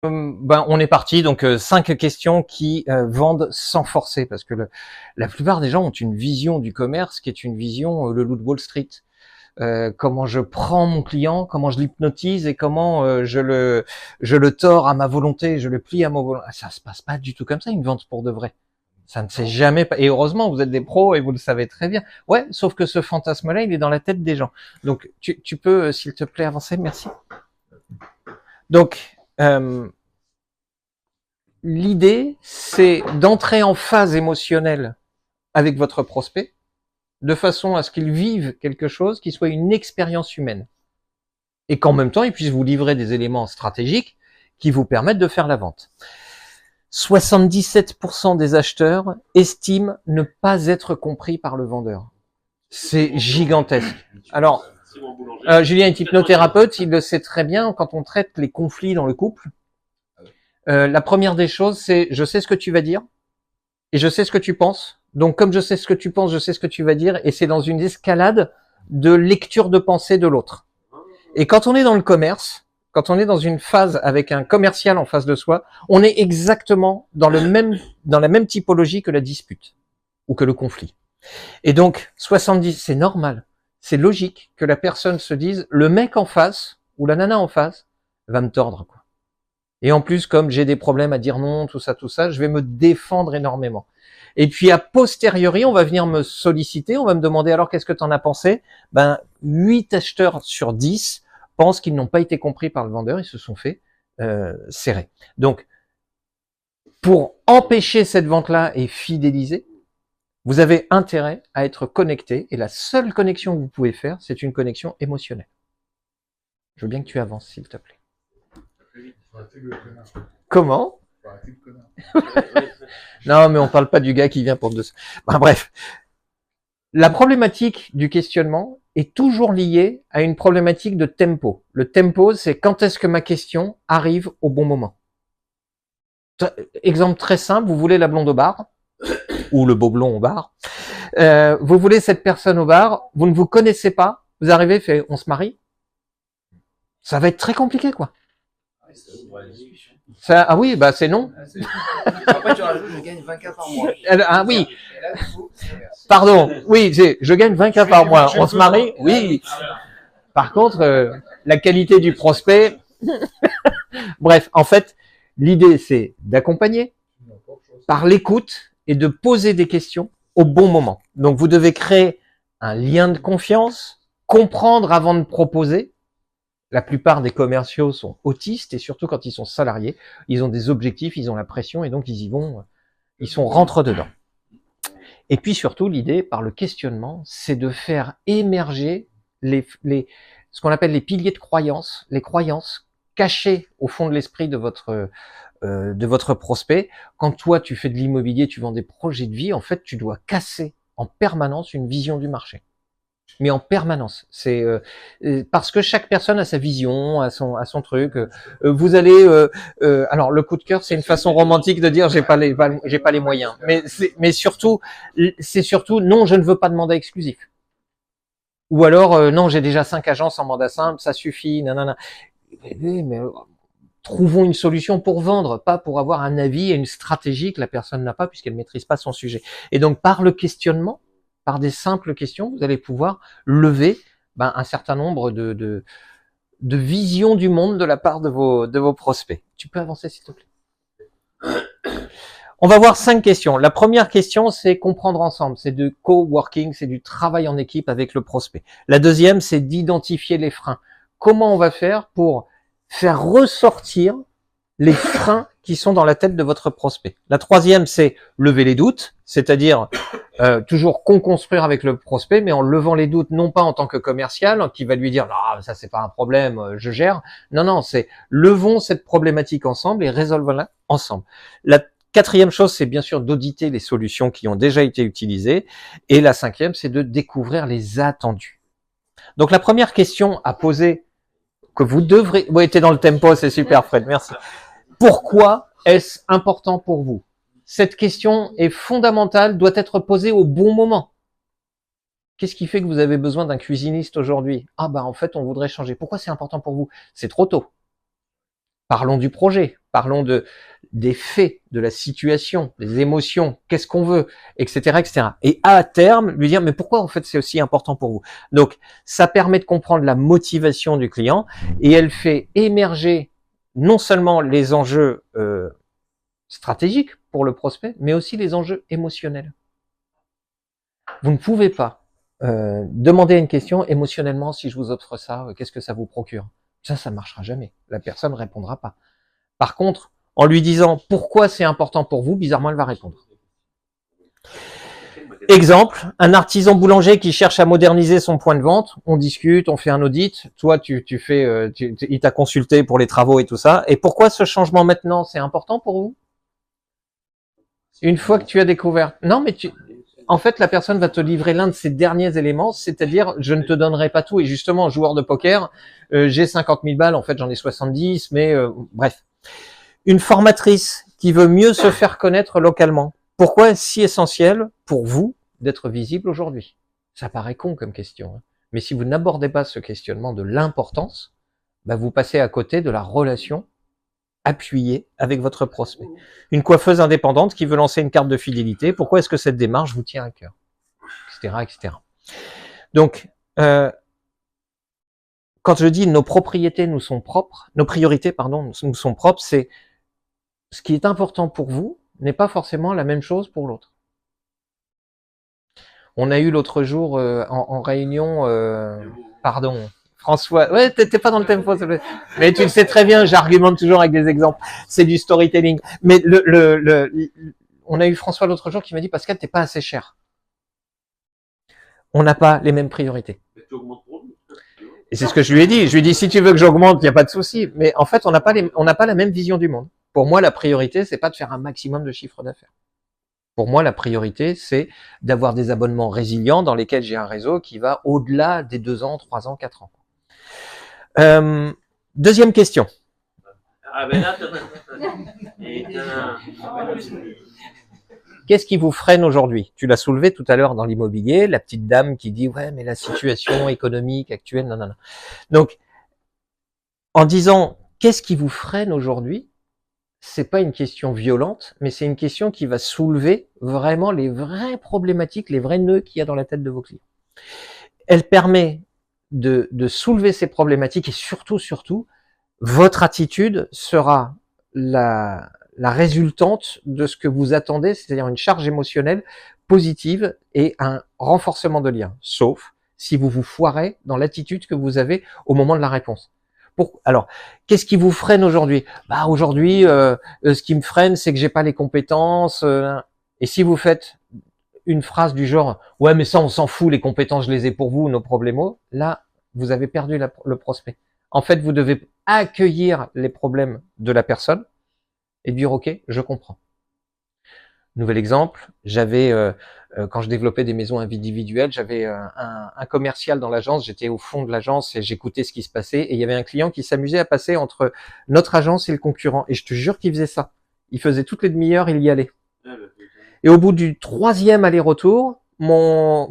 Ben, on est parti, donc 5 questions qui vendent sans forcer, parce que la plupart des gens ont une vision du commerce qui est une vision le loup de Wall Street. Comment je prends mon client, comment je l'hypnotise et comment je le tords à ma volonté, je le plie à ma volonté. Ça se passe pas du tout comme ça, une vente pour de vrai. Ça ne s'est jamais pas. Et heureusement, vous êtes des pros et vous le savez très bien. Ouais, sauf que ce fantasme-là, il est dans la tête des gens. Donc, tu peux, s'il te plaît, avancer, merci. Donc, l'idée, c'est d'entrer en phase émotionnelle avec votre prospect, de façon à ce qu'il vive quelque chose qui soit une expérience humaine. Et qu'en même temps, il puisse vous livrer des éléments stratégiques qui vous permettent de faire la vente. 77% des acheteurs estiment ne pas être compris par le vendeur. C'est gigantesque. Alors, Julien est hypnothérapeute, il le sait très bien, quand on traite les conflits dans le couple, la première des choses, c'est je sais ce que tu vas dire et je sais ce que tu penses. Donc, comme je sais ce que tu penses, je sais ce que tu vas dire, et c'est dans une escalade de lecture de pensée de l'autre. Et quand on est dans le commerce, quand on est dans une phase avec un commercial en face de soi, on est exactement dans la même typologie que la dispute ou que le conflit. Et donc, 70, c'est normal, c'est logique que la personne se dise, le mec en face ou la nana en face va me tordre, quoi. Et en plus, comme j'ai des problèmes à dire non, tout ça, je vais me défendre énormément. Et puis, a posteriori, on va venir me solliciter, on va me demander, alors, qu'est-ce que tu en as pensé? 8 acheteurs sur 10 pensent qu'ils n'ont pas été compris par le vendeur, ils se sont fait serrer. Donc, pour empêcher cette vente-là et fidéliser, vous avez intérêt à être connecté, et la seule connexion que vous pouvez faire, c'est une connexion émotionnelle. Je veux bien que tu avances, s'il te plaît. Comment? Non, mais on parle pas du gars qui vient pour 200. Bref. La problématique du questionnement est toujours liée à une problématique de tempo. Le tempo, c'est quand est-ce que ma question arrive au bon moment. Exemple très simple, vous voulez la blonde au bar, ou le beau blond au bar. Vous voulez cette personne au bar, vous ne vous connaissez pas, vous arrivez, fait, on se marie. Ça va être très compliqué, quoi. Ça, ah oui, c'est non. Après, tu rajoutes, je gagne 20K par mois. Ah oui. Pardon. Oui, je gagne 20K par mois. On se marie? Oui. Par contre, la qualité du prospect. Bref, en fait, l'idée, c'est d'accompagner par l'écoute et de poser des questions au bon moment. Donc, vous devez créer un lien de confiance, comprendre avant de proposer. La plupart des commerciaux sont autistes, et surtout quand ils sont salariés, ils ont des objectifs, ils ont la pression, et donc ils y vont, ils sont rentre dedans. Et puis surtout, l'idée, par le questionnement, c'est de faire émerger ce qu'on appelle les piliers de croyance, les croyances cachées au fond de l'esprit de votre prospect. Quand toi, tu fais de l'immobilier, tu vends des projets de vie, en fait, tu dois casser en permanence une vision du marché. Mais en permanence, c'est parce que chaque personne a sa vision, a son truc. Vous allez, alors le coup de cœur, c'est une façon romantique de dire j'ai pas les moyens. Mais surtout, c'est surtout non, je ne veux pas de mandat exclusif. Ou alors non, j'ai déjà 5 agences en mandat simple, ça suffit. Nanana. Mais trouvons une solution pour vendre, pas pour avoir un avis et une stratégie que la personne n'a pas puisqu'elle maîtrise pas son sujet. Et donc par le questionnement, par des simples questions, vous allez pouvoir lever un certain nombre de visions du monde de la part de vos prospects. Tu peux avancer, s'il te plaît. On va voir 5 questions. La première question, c'est comprendre ensemble. C'est du coworking, c'est du travail en équipe avec le prospect. La deuxième, c'est d'identifier les freins. Comment on va faire pour faire ressortir les freins qui sont dans la tête de votre prospect. La troisième, c'est lever les doutes, c'est-à-dire toujours co-construire avec le prospect, mais en levant les doutes, non pas en tant que commercial, qui va lui dire « Non, ça c'est pas un problème, je gère ». Non, c'est levons cette problématique ensemble et résolvons-la ensemble. La quatrième chose, c'est bien sûr d'auditer les solutions qui ont déjà été utilisées. Et la cinquième, c'est de découvrir les attendus. Donc la première question à poser, que vous devrez... Oui, t'es dans le tempo, c'est super Fred, merci. Pourquoi est-ce important pour vous? Cette question est fondamentale, doit être posée au bon moment. Qu'est-ce qui fait que vous avez besoin d'un cuisiniste aujourd'hui? En fait, on voudrait changer. Pourquoi c'est important pour vous? C'est trop tôt. Parlons du projet. parlons des faits, de la situation, des émotions, qu'est-ce qu'on veut, etc., etc. Et à terme, lui dire, mais pourquoi en fait c'est aussi important pour vous? Donc, ça permet de comprendre la motivation du client et elle fait émerger non seulement les enjeux stratégiques pour le prospect, mais aussi les enjeux émotionnels. Vous ne pouvez pas demander une question émotionnellement, si je vous offre ça, qu'est-ce que ça vous procure? Ça marchera jamais. La personne ne répondra pas. Par contre, en lui disant pourquoi c'est important pour vous, bizarrement, elle va répondre. Exemple, un artisan boulanger qui cherche à moderniser son point de vente. On discute, on fait un audit. Toi, il t'a consulté pour les travaux et tout ça. Et pourquoi ce changement maintenant, c'est important pour vous? Une fois que tu as découvert. Non, mais en fait, la personne va te livrer l'un de ses derniers éléments, c'est-à-dire, je ne te donnerai pas tout. Et justement, joueur de poker, j'ai 50 000 balles, en fait, j'en ai 70, mais bref. Une formatrice qui veut mieux se faire connaître localement. Pourquoi est-ce si essentiel pour vous d'être visible aujourd'hui? Ça paraît con comme question, hein. Mais si vous n'abordez pas ce questionnement de l'importance, bah vous passez à côté de la relation appuyée avec votre prospect. Une coiffeuse indépendante qui veut lancer une carte de fidélité, pourquoi est-ce que cette démarche vous tient à cœur, etc., etc. Donc, quand je dis nos propriétés nous sont propres, nos priorités, pardon, nous sont propres, c'est ce qui est important pour vous n'est pas forcément la même chose pour l'autre. On a eu l'autre jour en réunion, pardon, François, ouais, t'étais pas dans le tempo, mais tu le sais très bien, j'argumente toujours avec des exemples. C'est du storytelling. Mais on a eu François l'autre jour qui m'a dit, Pascal, t'es pas assez cher. On n'a pas les mêmes priorités. Et c'est ce que je lui ai dit. Je lui ai dit, si tu veux que j'augmente, il n'y a pas de souci. Mais en fait, on n'a pas la même vision du monde. Pour moi, la priorité, c'est pas de faire un maximum de chiffre d'affaires. Pour moi, la priorité, c'est d'avoir des abonnements résilients dans lesquels j'ai un réseau qui va au-delà des 2 ans, 3 ans, 4 ans. Deuxième question. Qu'est-ce qui vous freine aujourd'hui? Tu l'as soulevé tout à l'heure dans l'immobilier, la petite dame qui dit « ouais, mais la situation économique actuelle, non. » Donc, en disant « qu'est-ce qui vous freine aujourd'hui ?» c'est pas une question violente, mais c'est une question qui va soulever vraiment les vraies problématiques, les vrais nœuds qu'il y a dans la tête de vos clients. Elle permet de soulever ces problématiques et surtout, votre attitude sera la résultante de ce que vous attendez, c'est-à-dire une charge émotionnelle positive et un renforcement de lien, sauf si vous vous foirez dans l'attitude que vous avez au moment de la réponse. Alors, qu'est-ce qui vous freine aujourd'hui? Bah aujourd'hui, ce qui me freine, c'est que j'ai pas les compétences. Et si vous faites une phrase du genre « ouais, mais ça, on s'en fout, les compétences, je les ai pour vous, nos problémos », là, vous avez perdu le prospect. En fait, vous devez accueillir les problèmes de la personne et dire « ok, je comprends ». Nouvel exemple, j'avais quand je développais des maisons individuelles, j'avais un commercial dans l'agence, j'étais au fond de l'agence et j'écoutais ce qui se passait et il y avait un client qui s'amusait à passer entre notre agence et le concurrent et je te jure qu'il faisait ça. Il faisait toutes les demi-heures, il y allait. Et au bout du 3e aller-retour, mon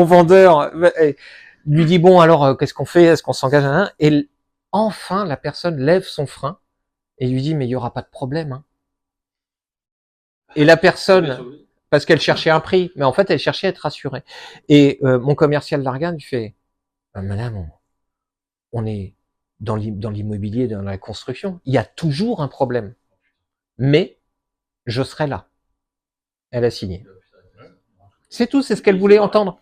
vendeur lui dit bon alors qu'est-ce qu'on fait? Est-ce qu'on s'engage? Et enfin la personne lève son frein et lui dit mais il y aura pas de problème, hein. Et la personne, parce qu'elle cherchait un prix, mais en fait, elle cherchait à être rassurée. Et mon commercial la regarde, il fait madame, on est dans l'immobilier, dans la construction, il y a toujours un problème. Mais je serai là. Elle a signé. C'est tout, c'est ce qu'elle voulait entendre.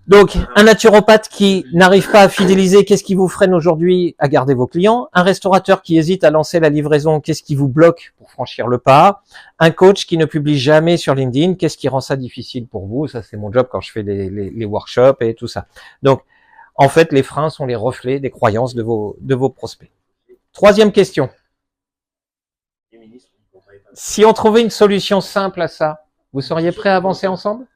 Donc, un naturopathe qui n'arrive pas à fidéliser, qu'est-ce qui vous freine aujourd'hui à garder vos clients? Un restaurateur qui hésite à lancer la livraison, qu'est-ce qui vous bloque pour franchir le pas? Un coach qui ne publie jamais sur LinkedIn, qu'est-ce qui rend ça difficile pour vous? Ça, c'est mon job quand je fais les workshops et tout ça. Donc, en fait, les freins sont les reflets des croyances de vos prospects. 3e question. Si on trouvait une solution simple à ça, vous seriez prêt à avancer ensemble?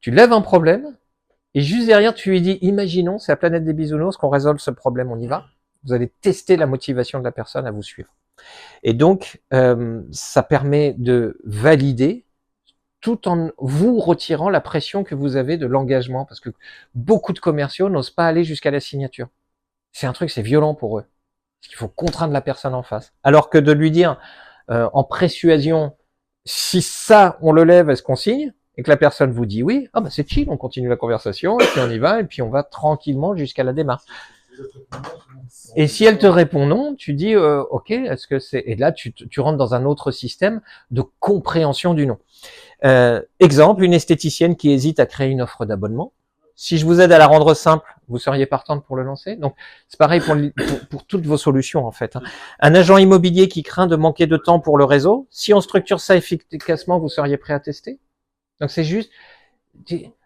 Tu lèves un problème, et juste derrière, tu lui dis, imaginons, c'est la planète des bisounours, qu'on résolve ce problème, on y va. Vous allez tester la motivation de la personne à vous suivre. Et donc, ça permet de valider, tout en vous retirant la pression que vous avez de l'engagement, parce que beaucoup de commerciaux n'osent pas aller jusqu'à la signature. C'est un truc, c'est violent pour eux. Parce qu'il faut contraindre la personne en face. Alors que de lui dire en persuasion, si ça, on le lève, est-ce qu'on signe? Et que la personne vous dit oui, ah bah c'est chill, on continue la conversation, et puis on y va, et puis on va tranquillement jusqu'à la démarche. Et si elle te répond non, tu dis ok, est-ce que c'est... Et là, tu rentres dans un autre système de compréhension du non. Exemple, une esthéticienne qui hésite à créer une offre d'abonnement. Si je vous aide à la rendre simple, vous seriez partante pour le lancer. Donc, c'est pareil pour toutes vos solutions, en fait. Un agent immobilier qui craint de manquer de temps pour le réseau, si on structure ça efficacement, vous seriez prêt à tester. Donc, c'est juste,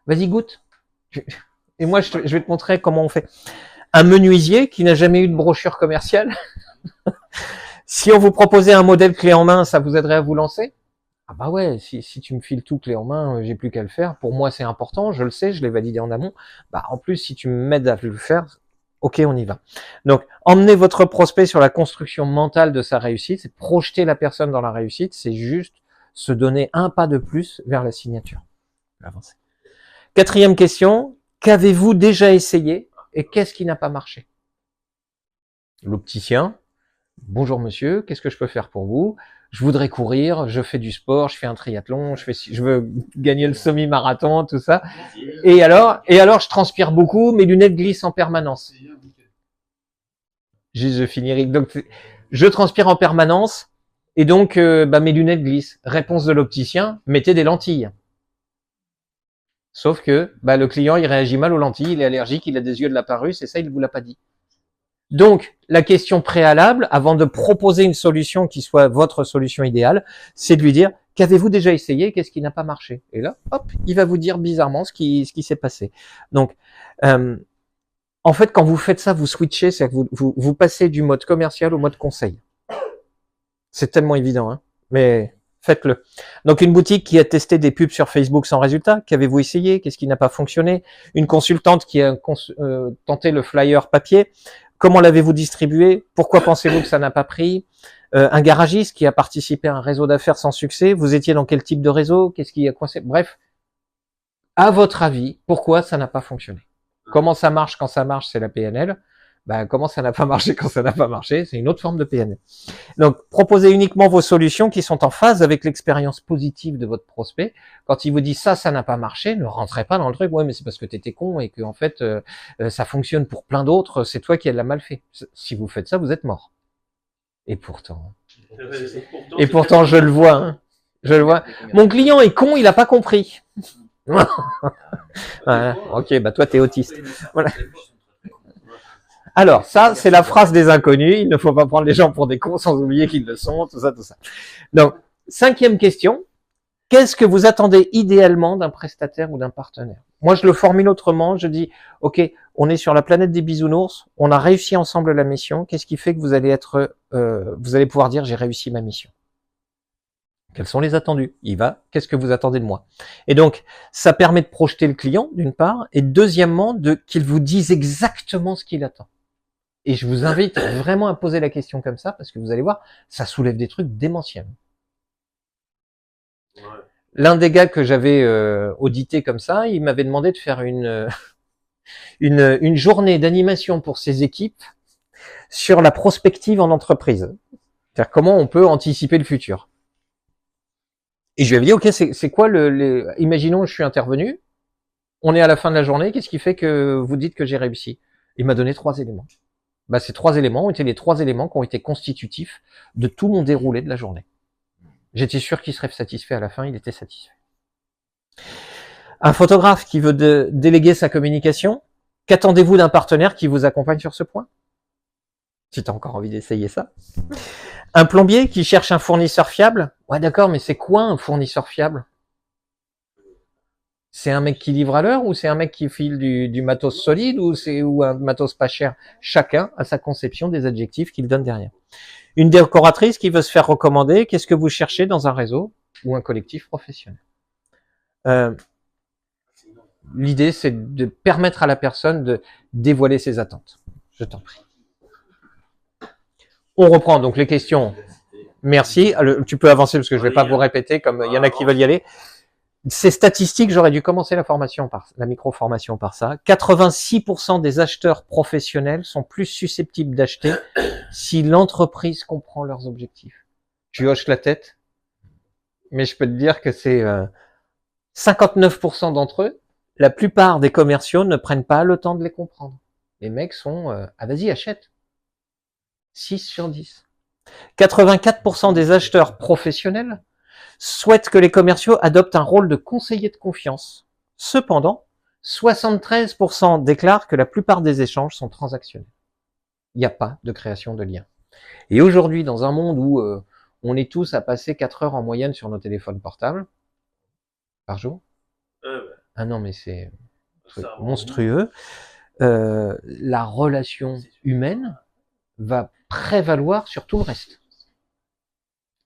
vas-y, goûte. Et moi, je vais te montrer comment on fait. Un menuisier qui n'a jamais eu de brochure commerciale. Si on vous proposait un modèle clé en main, ça vous aiderait à vous lancer? Ah bah ouais, si tu me files tout clé en main, j'ai plus qu'à le faire. Pour moi, c'est important, je le sais, je l'ai validé en amont. Bah en plus, si tu m'aides à le faire, ok, on y va. Donc, emmenez votre prospect sur la construction mentale de sa réussite, c'est projeter la personne dans la réussite, c'est juste se donner un pas de plus vers la signature. Avancer. Quatrième question, qu'avez-vous déjà essayé et qu'est-ce qui n'a pas marché? L'opticien, bonjour monsieur, qu'est-ce que je peux faire pour vous? Je voudrais courir, je fais du sport, je fais un triathlon, je veux gagner le semi-marathon, tout ça. Et alors, je transpire beaucoup, mes lunettes glissent en permanence. Juste, je finirai. Donc, je transpire en permanence, et donc, mes lunettes glissent. Réponse de l'opticien, mettez des lentilles. Sauf que, le client, il réagit mal aux lentilles, il est allergique, il a des yeux de lapin-russe, et ça, il vous l'a pas dit. Donc, la question préalable, avant de proposer une solution qui soit votre solution idéale, c'est de lui dire, qu'avez-vous déjà essayé, qu'est-ce qui n'a pas marché? Et là, hop, il va vous dire bizarrement ce qui s'est passé. Donc, en fait, quand vous faites ça, vous switchez, c'est-à-dire que vous passez du mode commercial au mode conseil. C'est tellement évident, hein, mais faites-le. Donc, une boutique qui a testé des pubs sur Facebook sans résultat, qu'avez-vous essayé, qu'est-ce qui n'a pas fonctionné? Une consultante qui a tenté le flyer papier, comment l'avez-vous distribué? Pourquoi pensez-vous que ça n'a pas pris? Un garagiste qui a participé à un réseau d'affaires sans succès, vous étiez dans quel type de réseau? Qu'est-ce qui a coincé? Bref, à votre avis, pourquoi ça n'a pas fonctionné? Comment ça marche quand ça marche, c'est la PNL. Comment ça n'a pas marché quand ça n'a pas marché, c'est une autre forme de PNL. Donc, proposez uniquement vos solutions qui sont en phase avec l'expérience positive de votre prospect. Quand il vous dit ça n'a pas marché, ne rentrez pas dans le truc. Ouais, mais c'est parce que t'étais con et que en fait, ça fonctionne pour plein d'autres. C'est toi qui l'as mal fait. Si vous faites ça, vous êtes mort. Et pourtant, je le vois. Hein. Je le vois. Mon client est con, il a pas compris. Voilà. Ok, toi t'es autiste. Voilà. Alors, ça, c'est la phrase des inconnus. Il ne faut pas prendre les gens pour des cons sans oublier qu'ils le sont, tout ça, tout ça. Donc, 5e question. Qu'est-ce que vous attendez idéalement d'un prestataire ou d'un partenaire? Moi, je le formule autrement. Je dis, ok, on est sur la planète des bisounours. On a réussi ensemble la mission. Qu'est-ce qui fait que vous allez pouvoir dire, j'ai réussi ma mission? Quels sont les attendus? Qu'est-ce que vous attendez de moi? Et donc, ça permet de projeter le client, d'une part, et deuxièmement, qu'il vous dise exactement ce qu'il attend. Et je vous invite vraiment à poser la question comme ça, parce que vous allez voir, ça soulève des trucs démentiels. Ouais. L'un des gars que j'avais audité comme ça, il m'avait demandé de faire une journée d'animation pour ses équipes sur la prospective en entreprise. C'est-à-dire comment on peut anticiper le futur. Et je lui avais dit, ok, c'est quoi imaginons je suis intervenu, on est à la fin de la journée, qu'est-ce qui fait que vous dites que j'ai réussi? Il m'a donné 3 éléments. Ces 3 éléments ont été les 3 éléments qui ont été constitutifs de tout mon déroulé de la journée. J'étais sûr qu'il serait satisfait à la fin, il était satisfait. Un photographe qui veut déléguer sa communication, qu'attendez-vous d'un partenaire qui vous accompagne sur ce point? Si tu as encore envie d'essayer ça. Un plombier qui cherche un fournisseur fiable. Ouais, d'accord, mais c'est quoi un fournisseur fiable? C'est un mec qui livre à l'heure ou c'est un mec qui file du matos solide ou un matos pas cher? Chacun a sa conception des adjectifs qu'il donne derrière. Une décoratrice qui veut se faire recommander. Qu'est-ce que vous cherchez dans un réseau ou un collectif professionnel? L'idée, c'est de permettre à la personne de dévoiler ses attentes. Je t'en prie. On reprend donc les questions. Merci. Tu peux avancer parce que je vais pas vous répéter comme il y en a qui veulent y aller. Ces statistiques, j'aurais dû commencer la micro-formation par ça. 86% des acheteurs professionnels sont plus susceptibles d'acheter si l'entreprise comprend leurs objectifs. Tu hoches la tête, mais je peux te dire que c'est 59% d'entre eux, la plupart des commerciaux ne prennent pas le temps de les comprendre. Les mecs sont ah vas-y, achète. 6 sur 10. 84% des acheteurs professionnels souhaitent que les commerciaux adoptent un rôle de conseiller de confiance. Cependant, 73% déclarent que la plupart des échanges sont transactionnels. Il n'y a pas de création de lien. Et aujourd'hui, dans un monde où on est tous à passer 4 heures en moyenne sur nos téléphones portables par jour, ah non mais c'est monstrueux, la relation humaine va prévaloir sur tout le reste.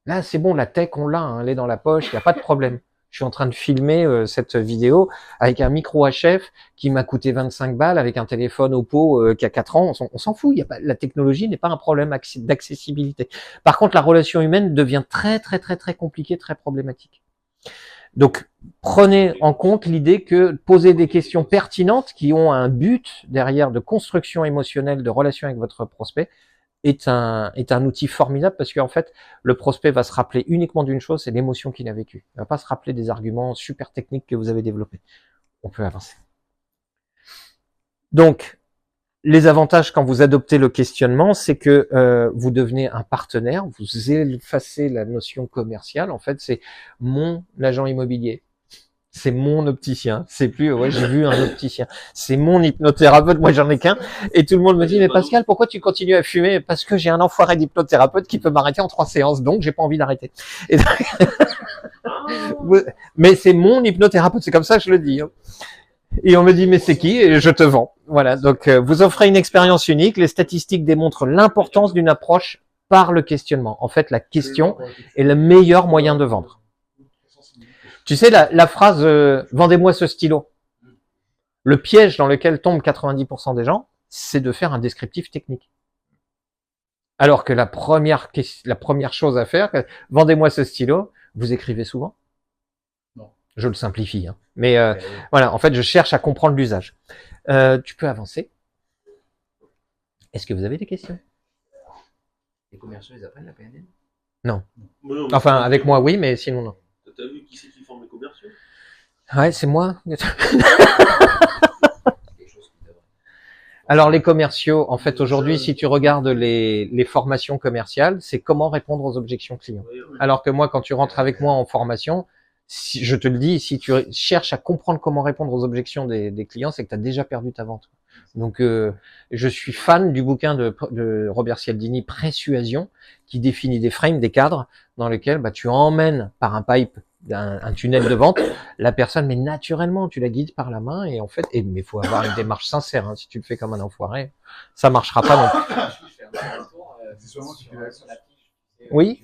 Là, c'est bon, la tech, on l'a, hein, elle est dans la poche, il n'y a pas de problème. Je suis en train de filmer cette vidéo avec un micro HF qui m'a coûté 25 balles, avec un téléphone Oppo qui a 4 ans. On s'en fout, la technologie n'est pas un problème d'accessibilité. Par contre, la relation humaine devient très compliquée, très problématique. Donc, prenez en compte l'idée que poser des questions pertinentes qui ont un but derrière de construction émotionnelle, de relation avec votre prospect, est un outil formidable parce qu'en fait, le prospect va se rappeler uniquement d'une chose, c'est l'émotion qu'il a vécue. Il va pas se rappeler des arguments super techniques que vous avez développés. On peut avancer. Donc, les avantages quand vous adoptez le questionnement, c'est que vous devenez un partenaire, vous effacez la notion commerciale. En fait, c'est mon agent immobilier. C'est mon opticien. C'est plus, ouais, j'ai vu un opticien. C'est mon hypnothérapeute. Moi, j'en ai qu'un. Et tout le monde me dit, mais Pascal, pourquoi tu continues à fumer? Parce que j'ai un enfoiré d'hypnothérapeute qui peut m'arrêter en 3 séances. Donc, j'ai pas envie d'arrêter. Mais c'est mon hypnothérapeute. C'est comme ça que je le dis. Hein. Et on me dit, mais c'est qui? Et je te vends. Voilà. Donc, vous offrez une expérience unique. Les statistiques démontrent l'importance d'une approche par le questionnement. En fait, la question est le meilleur moyen de vendre. Tu sais, la phrase « vendez-moi ce stylo ». Le piège dans lequel tombent 90% des gens, c'est de faire un descriptif technique. Alors que la première chose à faire, « vendez-moi ce stylo », vous écrivez souvent. Non. Je le simplifie. Hein. Mais voilà, en fait, je cherche à comprendre l'usage. Tu peux avancer. Est-ce que vous avez des questions? Les commerciaux, ils apprennent la PNL? Non. Enfin, avec moi, oui, mais sinon, non. T'as vu qui c'est qui forme les commerciaux? Ouais, c'est moi. Alors les commerciaux, en fait, aujourd'hui, si tu regardes les formations commerciales, c'est comment répondre aux objections clients. Alors que moi, quand tu rentres avec moi en formation, si, je te le dis, si tu cherches à comprendre comment répondre aux objections des clients, c'est que tu as déjà perdu ta vente. Donc, je suis fan du bouquin de Robert Cialdini, Persuasion, qui définit des frames, des cadres, dans lesquels tu emmènes par un pipe, un tunnel de vente, la personne, mais naturellement, tu la guides par la main, et en fait, mais il faut avoir une démarche sincère. Hein, si tu le fais comme un enfoiré, ça marchera pas non plus. Oui.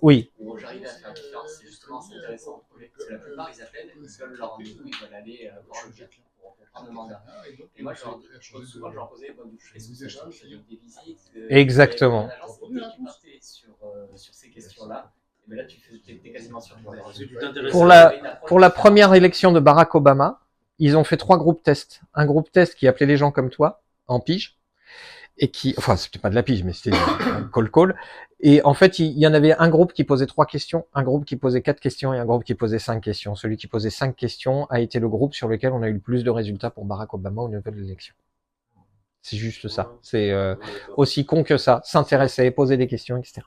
Oui. J'arrive à faire la différence, c'est justement intéressant. Parce que la plupart, ils appellent, ils veulent leur rendez-vous, ils veulent aller voir le client pour comprendre le mandat. Et moi, souvent, je leur posais des bonnes questions, des visites. Exactement. Sur ces questions-là. Mais là, tu es quasiment sur Pour la première élection de Barack Obama, ils ont fait 3 groupes tests. Un groupe test qui appelait les gens comme toi, en pige, et qui, enfin, c'était pas de la pige, mais c'était un call. Et en fait, il y en avait un groupe qui posait 3 questions, un groupe qui posait 4 questions et un groupe qui posait 5 questions. Celui qui posait 5 questions a été le groupe sur lequel on a eu le plus de résultats pour Barack Obama au niveau de l'élection. C'est juste ça. C'est aussi con que ça. S'intéresser, poser des questions, etc.